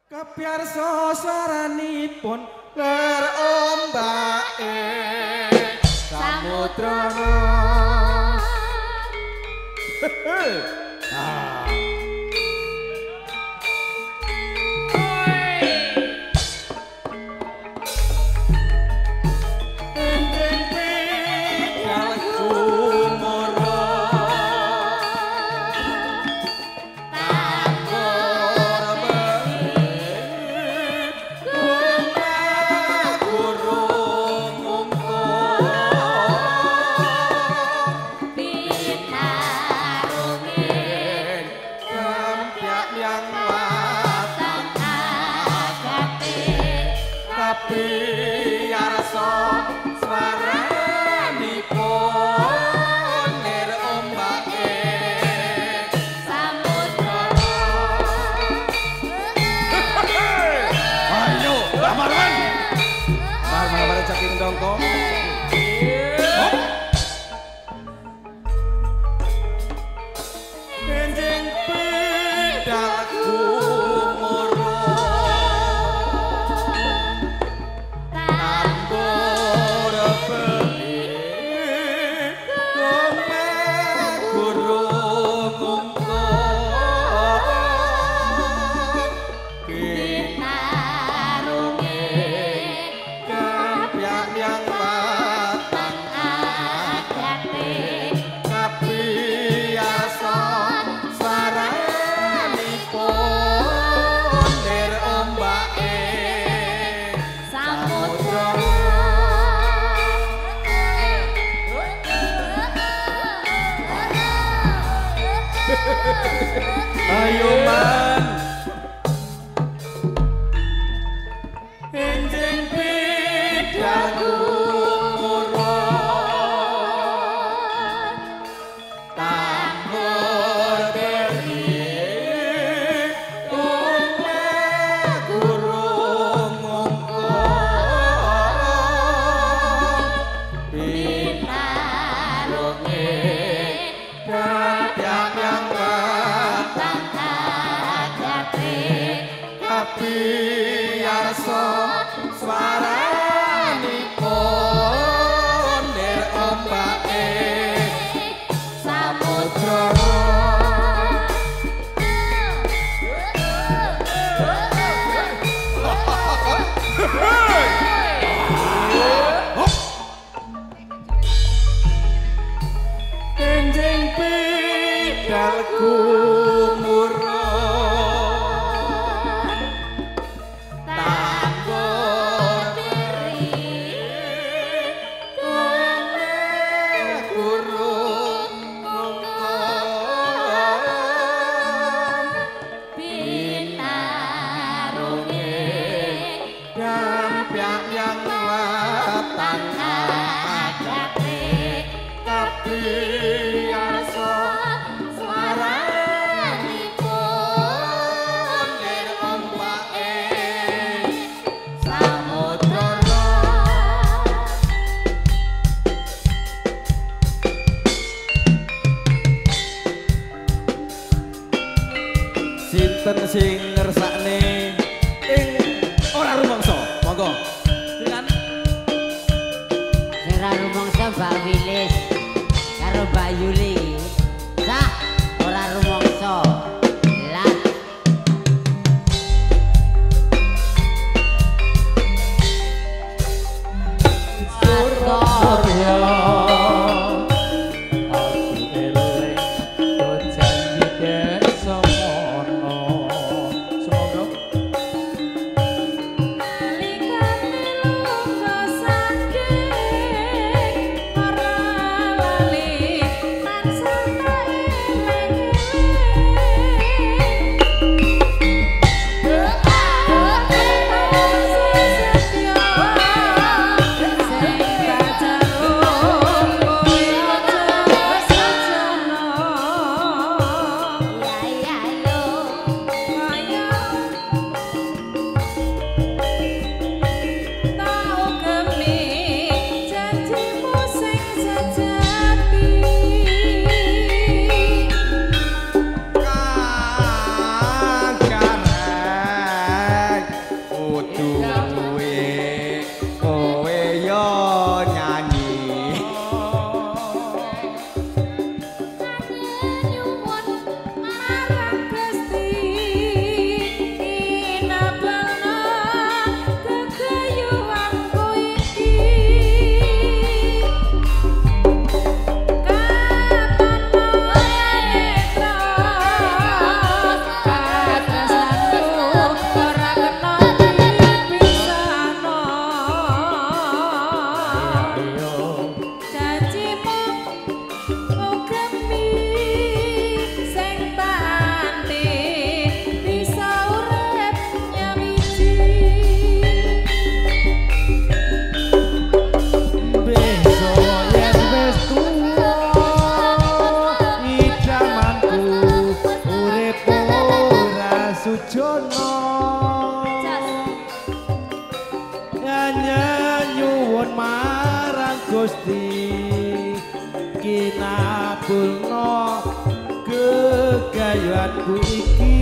Kapiyarsa saranipun ler ombake samudrana. Ayo man enjing pidaku murah tambur beri ume gurung ngungkung pinarunge kadang yang kapiyarsa swaranipun lir ombake samudrana. Enjing pidalku sinten sing ngersakne ing ora rumangsa monggo silakan ora rumangsa Mbak Wilis karo Mbak Yuli sak ora rumangsa lan Surya Mas marang Gusti kinabulno gegayuanku iki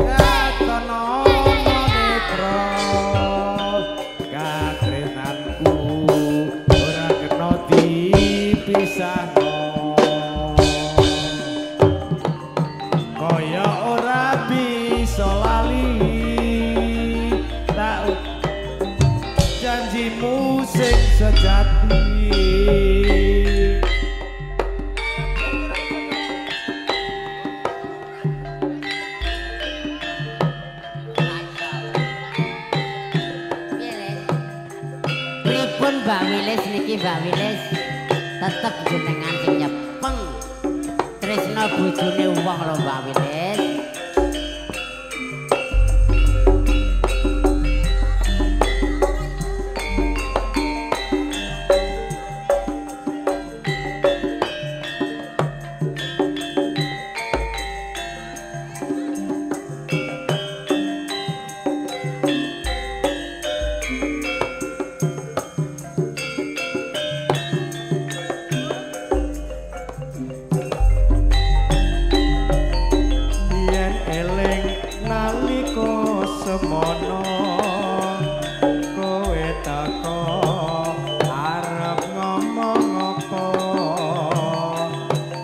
katono netra katresnanku ora kena dipisahno kaya ora bisa lali tak janjimu sing sejati pripun Mbak Wilis niki Mbak Wilis tetep jenengan sing nyepeng tresna bojone wong lho Mbak Wilis. semono kowe teko arep ngomong apa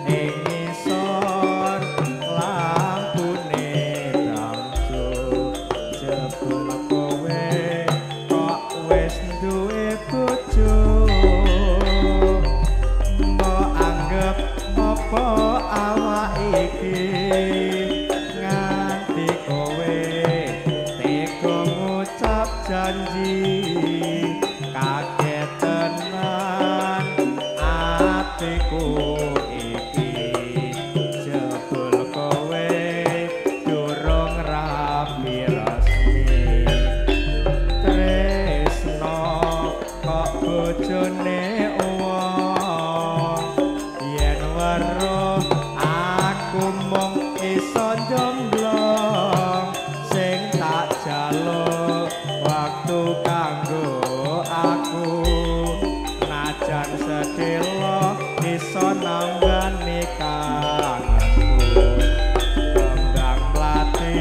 ing ngisor lampune bangsu jebul kowe kok wis duwe bojo mbok anggap apa awak iki janji kaget tenan atiku iki jebul kowe durung rapi resmi tresno kok bojone wong yen weruh aku mung iso jomblong sing tak jaluk waktu kanggo aku najan sedelo iso nambani kangenku kembang mlati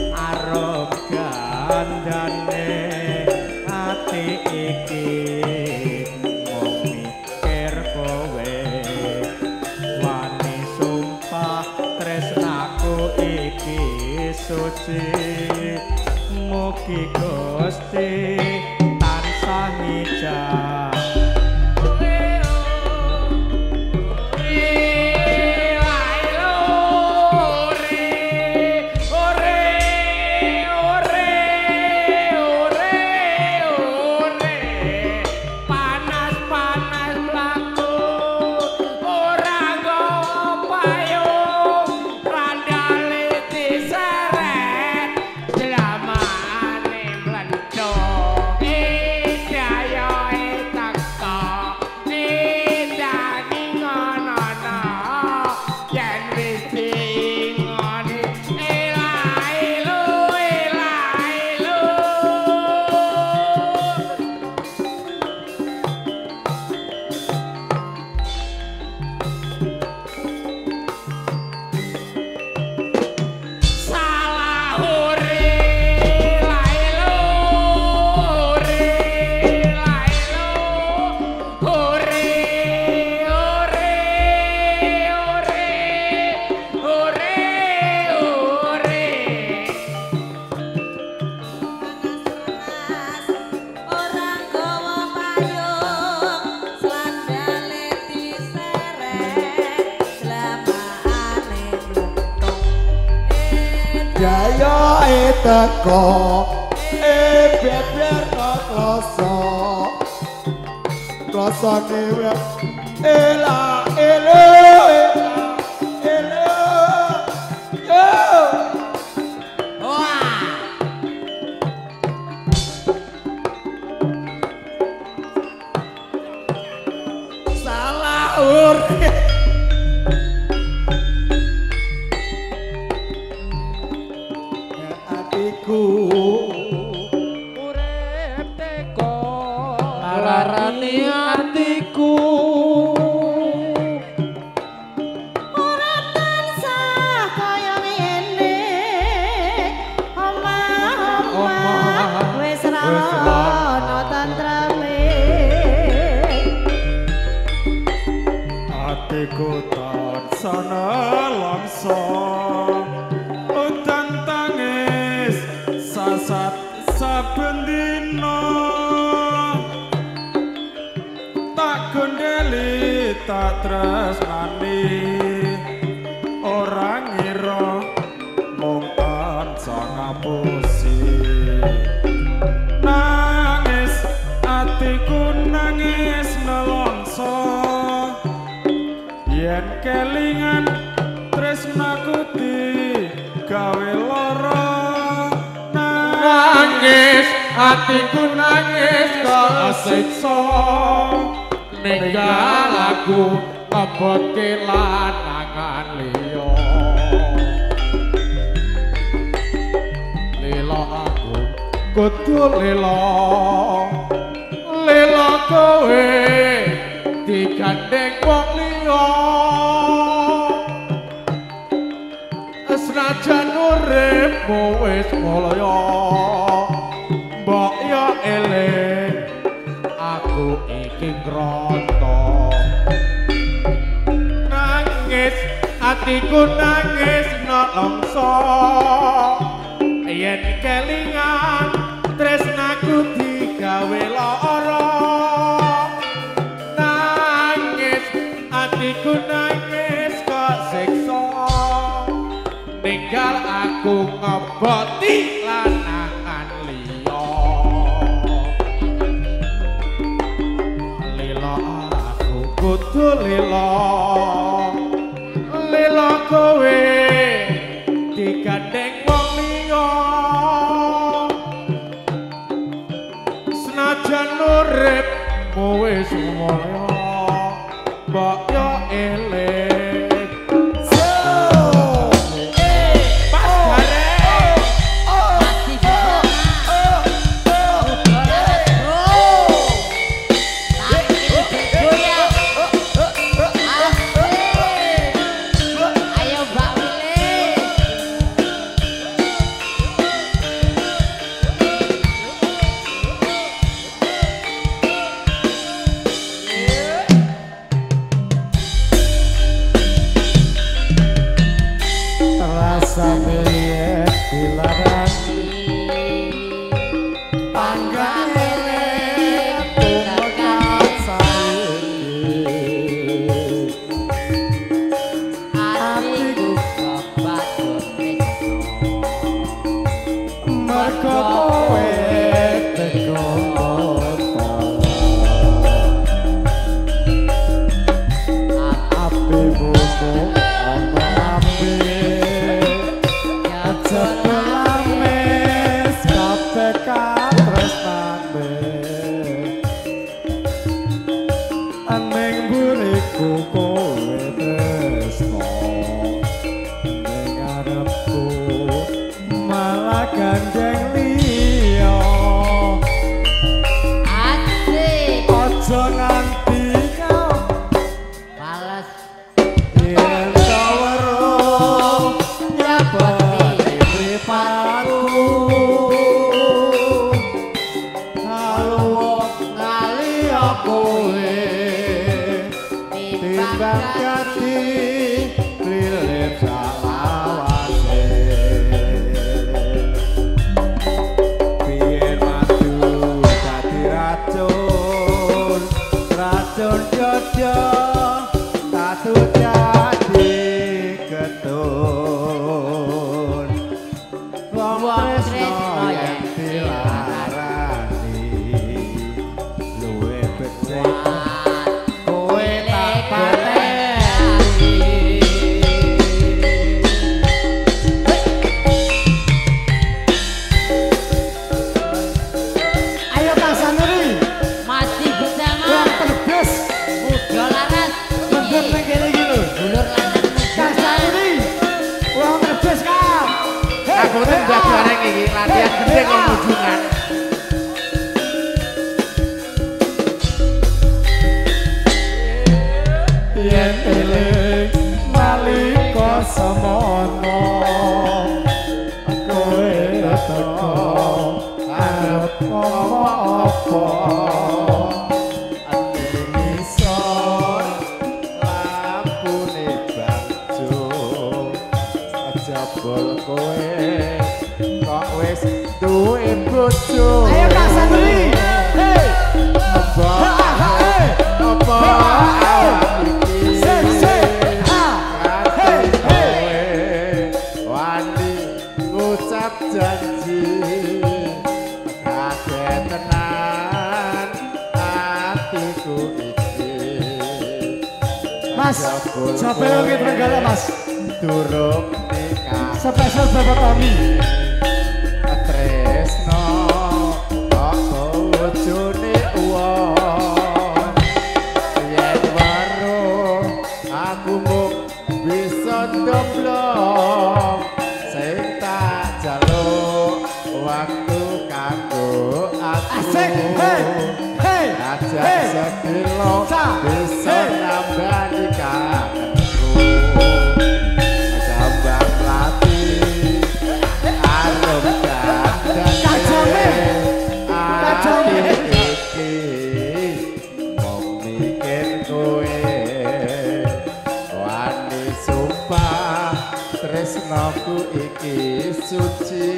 arep gandane ati iki mung mikir kowe wani sumpah tresnaku iki suci mugi Gusti tansah ngijak jaya teko beber kloso kloso dewe ela elo elo yo Wah salah urip atiku kuton sana longso udan tangis sasat saben dina tak gondeli tak tresnani ora ngira mung tansah ngapusi nangis atiku nangis nelongso yen kelingan tresnaku gawe lara nangis atiku nangis kasiksa ninggal aku ngeboke lanangan liya lila aku kudu lila lila kowe digandeng wong liya senajan uripmu wis mulya mbok yo eling aku iki ngranta nangis atiku nangis nelongso yen kelingan tresnaku digawe lara nangis atiku nangis kok siksa ninggal aku ngeboti lanangan liya lila aku kudu lila lila kowe digandeng wong liya senajan uripmu wis mulya mbok yo eling sambil dilarang panggang elek tumekat saiki atiku kebacut mergo kowe teko api buku ana api sepelames KPK tresnane aneng buriku kowe tresno ning arepku malah gandeng liya asik aja nganti kau balas yen kawero nyapa kowe timbang kati lilit salawase biyen maju dadi racun racun jojo tatu jadi ketun wong tresno yen dilarani luwe becik kowe tak pateni ayo Pak Sanuri masih bersama wong terbes muda laras lembur nang kene iki lho dulur lanang Pak Sanuri wong terbes kan aku tuh mbak bareng iki latihan gede kok mujungan yen eling nalika semono kowe teko arep apa ati ngisor lampu jebul kowe kok wis duwe bojo. Ayo Kak Sandri. Hei. Apa awak iki wani ngucap janji kakek tenan hatiku iki. Mas, sampai lagi Trenggala Mas. Durung nikah Spesial Bapak Tommy. tresno kok bojone wong yen weruh aku mung bisa domblong sing tak jaluk waktu kanggo aku. Asik, hei, hei, aja hei. sekilo bisa Hei. nambani kangenku jambang latih arum dandan Kacome. iki mau mikir kowe wani sumpah tresnaku iki suci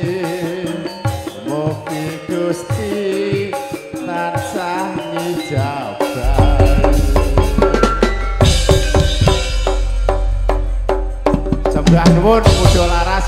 mugi Gusti tansah ngijabahi. Sembah nuwun muda laras.